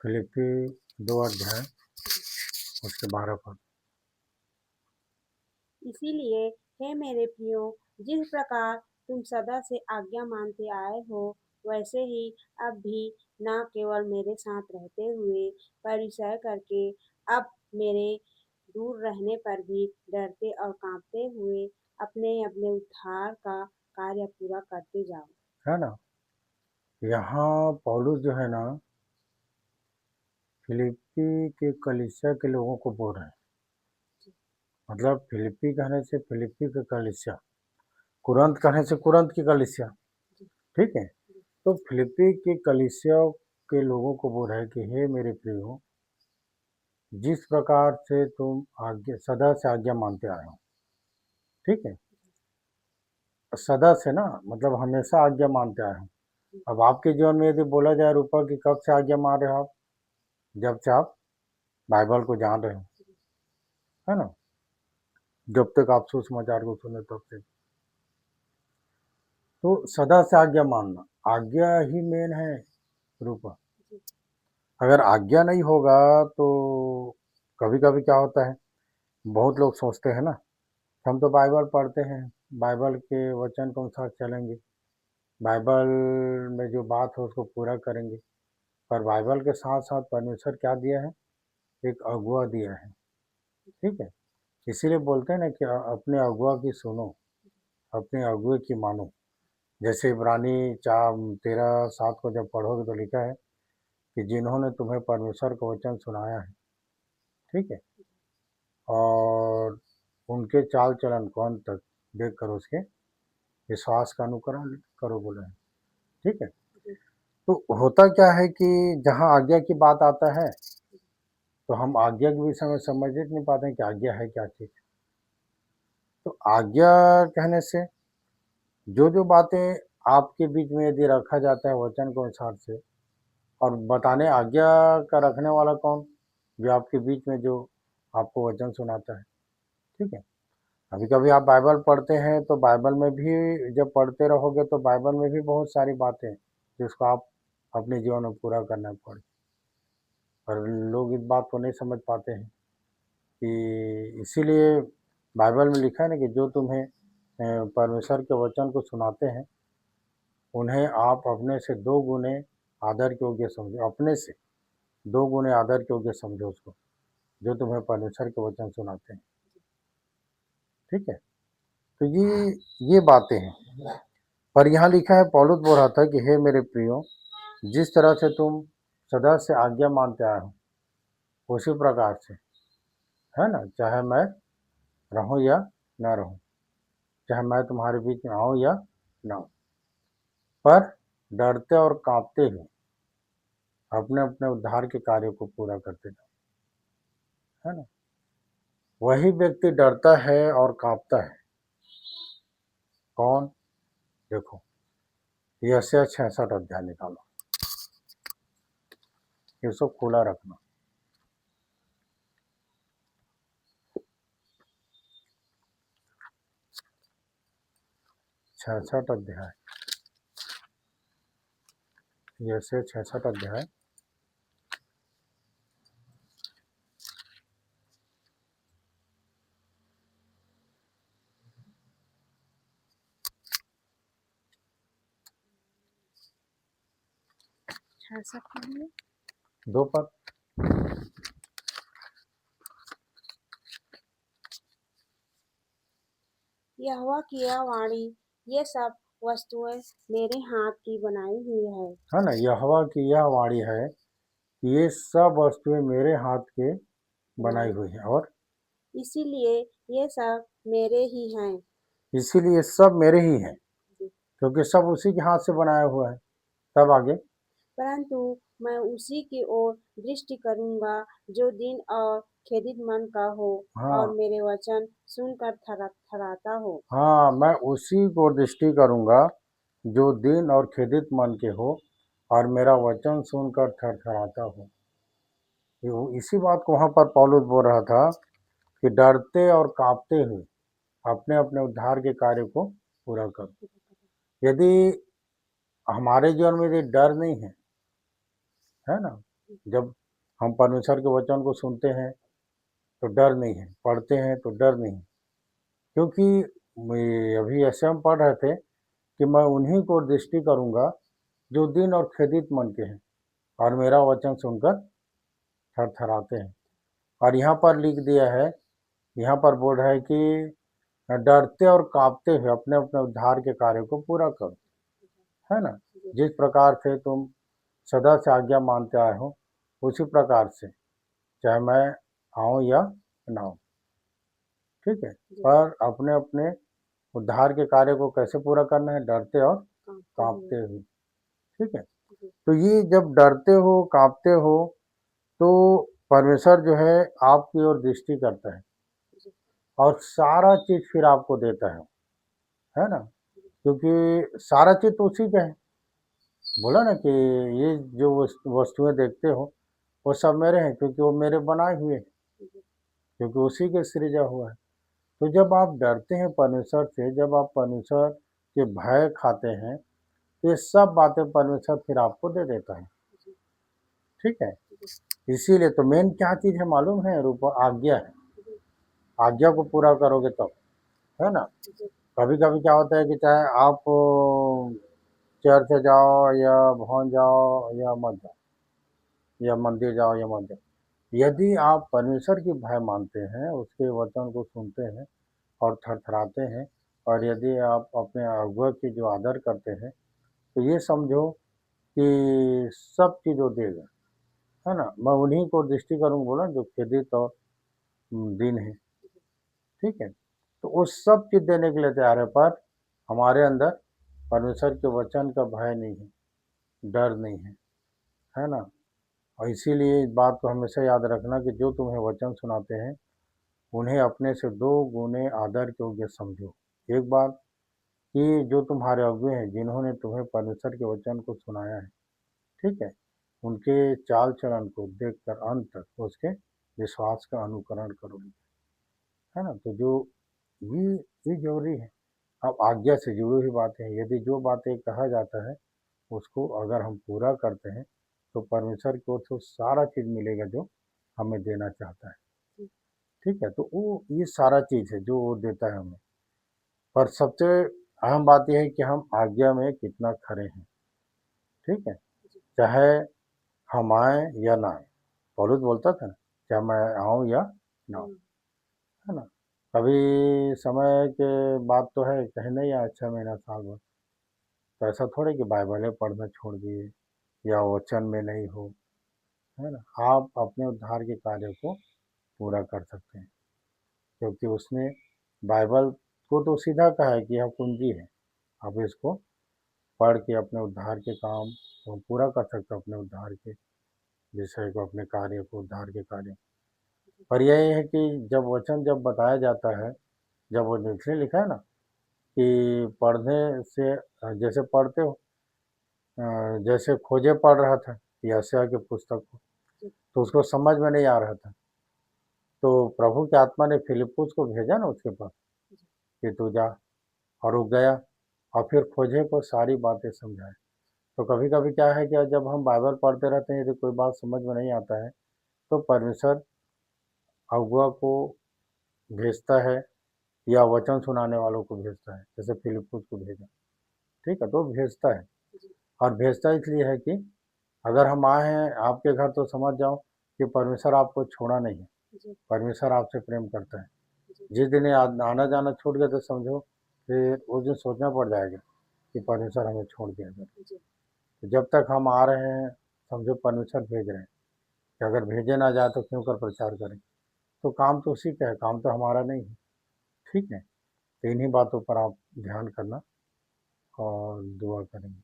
फिलिप्पी 2 अध्याय उसके 12 पद। इसीलिए हे मेरे प्रियो, जिस प्रकार तुम सदा से आज्ञा मानते आए हो, वैसे ही अब भी न केवल मेरे साथ रहते हुए परिचय करके, अब मेरे दूर रहने पर भी डरते और कांपते हुए अपने अपने उद्धार का कार्य पूरा करते जाओ। है ना। यहाँ पौलुस जो है ना, फिलिप्पी के कलीसिया के लोगों को बोल रहे हैं। मतलब फिलिप्पी कहने से फिलिप्पी के कलीसिया, कुरंत कहने से कुरंत की कलीसिया। ठीक है। तो फिलिप्पी के कलीसिया के लोगों को बोल रहे हैं कि हे मेरे प्रियो, जिस प्रकार से तुम आज्ञा सदा से आज्ञा मानते आए हो। ठीक है। सदा से ना, मतलब हमेशा आज्ञा मानते आए हो। अब आपके जीवन में यदि बोला जाए रूपा कि कब से आज्ञा मान रहे हो आप, जब से आप बाइबल को जान रहे हो, है ना। जब तक आप सुसमाचार को सुने तब से। तो सदा से आज्ञा मानना, आज्ञा ही मेन है रूपा। अगर आज्ञा नहीं होगा तो कभी कभी क्या होता है, बहुत लोग सोचते हैं ना, हम तो बाइबल पढ़ते हैं, बाइबल के वचन के अनुसार चलेंगे, बाइबल में जो बात है उसको पूरा करेंगे। पर बाइबल के साथ साथ परमेश्वर क्या दिया है, एक अगुआ दिया है। ठीक है। इसीलिए बोलते हैं ना कि अपने अगुआ की सुनो, अपने अगुए की मानो। जैसे इब्रानी 4:13-7 को जब पढ़ोगे तो लिखा है कि जिन्होंने तुम्हें परमेश्वर का वचन सुनाया है। ठीक है। और उनके चाल चलन को अंत तक देख कर उसके विश्वास का अनुकरण करो बोले हैं। ठीक है। तो होता क्या है कि जहाँ आज्ञा की बात आता है तो हम आज्ञा के विषय में समझ ही नहीं पाते हैं कि आज्ञा है क्या चीज़। तो आज्ञा कहने से जो जो बातें आपके बीच में यदि रखा जाता है वचन के अनुसार से, और बताने आज्ञा का रखने वाला कौन, जो आपके बीच में जो आपको वचन सुनाता है। ठीक है। कभी कभी आप बाइबल पढ़ते हैं तो बाइबल में भी जब पढ़ते रहोगे तो बाइबल में भी बहुत सारी बातें जिसको आप अपने जीवन में पूरा करना पड़े। पर लोग इस बात को नहीं समझ पाते हैं कि इसीलिए बाइबल में लिखा है ना कि जो तुम्हें परमेश्वर के वचन को सुनाते हैं उन्हें आप अपने से 2 गुने आदर के योग्य समझो, अपने से 2 गुने आदर के योग्य समझो उसको, जो तुम्हें परमेश्वर के वचन सुनाते हैं। ठीक है। तो ये बातें हैं। पर यहाँ लिखा है, पौलुस बोल रहा था कि हे मेरे प्रियो, जिस तरह से तुम सदा से आज्ञा मानते आए हो उसी प्रकार से, है ना, चाहे मैं रहूं या ना रहूं, चाहे मैं तुम्हारे बीच में आऊं या ना आऊं, पर डरते और कांपते हुए अपने अपने उद्धार के कार्य को पूरा करते जाओ। है ना। वही व्यक्ति डरता है और कांपता है, कौन? देखो, यशायाह 66 अध्याय निकालो, इसको खुला रखना। 66 अध्याय, यशायाह 66 अध्याय हाँ, 2 पद। यहोवा की यह वाणी, ये सब वस्तुएं मेरे हाथ की बनाई हुई है ना। यहोवा की यह वाणी है कि ये सब वस्तुएं मेरे हाथ के बनाई हुई हैं, और इसीलिए ये सब मेरे ही हैं। इसीलिए सब मेरे ही हैं, क्योंकि सब उसी के हाथ से बनाया हुआ है। तब आगे, परंतु मैं उसी की ओर दृष्टि करूंगा जो दीन और खेदित मन का हो और हाँ मेरे वचन सुनकर थराता हो। हाँ, मैं उसी को दृष्टि करूंगा जो दीन और खेदित मन के हो और मेरा वचन सुनकर थरथराता हो। इसी बात को वहाँ पर पौलुस बोल रहा था कि डरते और कांपते हुए अपने अपने उद्धार के कार्य को पूरा करो। यदि हमारे जीवन में यदि डर नहीं है, है ना, जब हम परमेश्वर के वचन को सुनते हैं तो डर नहीं है, पढ़ते हैं तो डर नहीं है। क्योंकि अभी ऐसे हम पढ़ रहे थे कि मैं उन्हीं को दृष्टि करूँगा जो दीन और खेदित मन के हैं और मेरा वचन सुनकर थरथराते हैं। और यहाँ पर लिख दिया है, यहाँ पर बोल रहा है कि डरते और कांपते हुए अपने अपने उद्धार के कार्य को पूरा करो, है ना। जिस प्रकार से तुम सदा से आज्ञा मानते आए हो, उसी प्रकार से चाहे मैं आऊँ या ना आऊँ, ठीक है। पर अपने अपने उद्धार के कार्य को कैसे पूरा करना है? डरते और कांपते हुए, ठीक है। तो ये जब डरते हो, कांपते हो, तो परमेश्वर जो है आपकी ओर दृष्टि करता है और सारा चीज़ फिर आपको देता है ना। क्योंकि सारा चीज़ तो उसी का है। बोला ना कि ये जो वस्तुएं देखते हो वो सब मेरे हैं, क्योंकि वो मेरे बनाए हुए हैं, क्योंकि उसी के सृजा हुआ है। तो जब आप डरते हैं परमेश्वर से, जब आप परमेश्वर के भय खाते हैं, तो ये सब बातें परमेश्वर फिर आपको दे देता है, ठीक है। इसीलिए तो मेन क्या चीज़ है मालूम है रूपा? आज्ञा है। आज्ञा को पूरा करोगे तब, है ना। कभी कभी क्या होता है कि चाहे आप चर्च जाओ या भवन जाओ या मत जाओ, या मंदिर जाओ या मत जाओ, यदि आप परमेश्वर की भय मानते हैं, उसके वचन को सुनते हैं और थरथराते हैं, और यदि आप अपने अगुआ की जो आदर करते हैं, तो ये समझो कि सब चीज़ वो देगा, है ना। मैं उन्हीं को दृष्टि करूँ बोला जो खेदित और दीन है, ठीक है। तो वो सब चीज़ देने के लिए तैयार है, पर हमारे अंदर परमेश्वर के वचन का भय नहीं है, डर नहीं है ना। और इसीलिए इस बात को हमेशा याद रखना कि जो तुम्हें वचन सुनाते हैं, उन्हें अपने से 2 गुने आदर योग्य समझो। एक बात कि जो तुम्हारे अगुए हैं, जिन्होंने तुम्हें परमेश्वर के वचन को सुनाया है, ठीक है, उनके चाल-चलन को देखकर अंत तक उसके विश्वास का अनुकरण करोगे, है ना। तो जो ये ये ज़रूरी है। अब आज्ञा से जुड़ी हुई बातें हैं, यदि जो बातें कहा जाता है, उसको अगर हम पूरा करते हैं, तो परमेश्वर को तो सारा चीज़ मिलेगा जो हमें देना चाहता है, ठीक है। तो वो ये सारा चीज़ है जो वो देता है हमें। पर सबसे अहम बात ये है कि हम आज्ञा में कितना खरे हैं, ठीक है। चाहे हम आएँ या ना आएँ। पौलुस बोलता था ना, चाहे मैं आऊँ या ना आऊँ, है ना। कभी समय के बाद तो है कहीं नहीं आया 6 महीना, साल भर, तो ऐसा थोड़ी कि बाइबल पढ़ना छोड़ दिए या वचन में नहीं हो, है ना। आप अपने उद्धार के कार्य को पूरा कर सकते हैं, क्योंकि उसने बाइबल को तो सीधा कहा है कि यह कुंजी है। आप इसको पढ़ के अपने उद्धार के काम को पूरा कर सकते हो, अपने उद्धार के विषय को, अपने कार्य को, उद्धार के कार्य। पर यह है कि जब वचन जब बताया जाता है, जब वो इसलिए लिखा है ना कि पढ़ने से जैसे पढ़ते हो, जैसे खोजे पढ़ रहा था यशायाह की पुस्तक को, तो उसको समझ में नहीं आ रहा था, तो प्रभु की आत्मा ने फिलिप्पुस को भेजा ना उसके पास कि तू जा, और वो गया और फिर खोजे को सारी बातें समझाए। तो कभी कभी क्या है कि जब हम बाइबल पढ़ते रहते हैं, यदि कोई बात समझ में नहीं आता है, तो परमेश्वर अगुआ को भेजता है या वचन सुनाने वालों को भेजता है, जैसे फिलिप्पुस को भेजा, ठीक है। तो भेजता है, और भेजता इसलिए है कि अगर हम आए हैं आपके घर तो समझ जाओ कि परमेश्वर आपको छोड़ा नहीं है, परमेश्वर आपसे प्रेम करता है। जिस दिन ये आना जाना छूट गया तो समझो फिर उस दिन सोचना पड़ जाएगा कि परमेश्वर हमें छोड़ दिया गया। तो जब तक हम आ रहे हैं, समझो परमेश्वर भेज रहे हैं, कि अगर भेजे ना जाए तो क्यों कर प्रचार करें। तो काम तो उसी का है, काम तो हमारा नहीं है, ठीक है। तो इन्हीं बातों पर आप ध्यान करना और दुआ करेंगे।